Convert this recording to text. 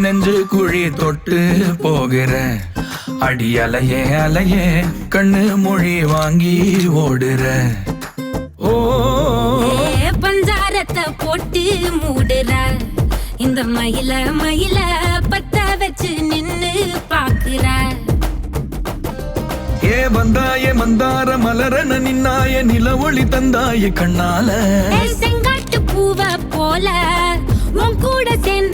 நெஞ்சு குழி தொட்டு போகிற அடி அலையே அலையே கண்ணு மொழி வாங்கி ஓடுற. ஓ பஞ்சாரத்தை போட்டு மூடுற இந்த மயில மயில பத்த வச்சு நின்னு பாக்குற. ஏ வந்தாய மந்தார மலரன நின்னாய நில ஒளி தந்தாய கண்ணால. செங்காட்டு பூவ போல உன் கூட சேர்ந்து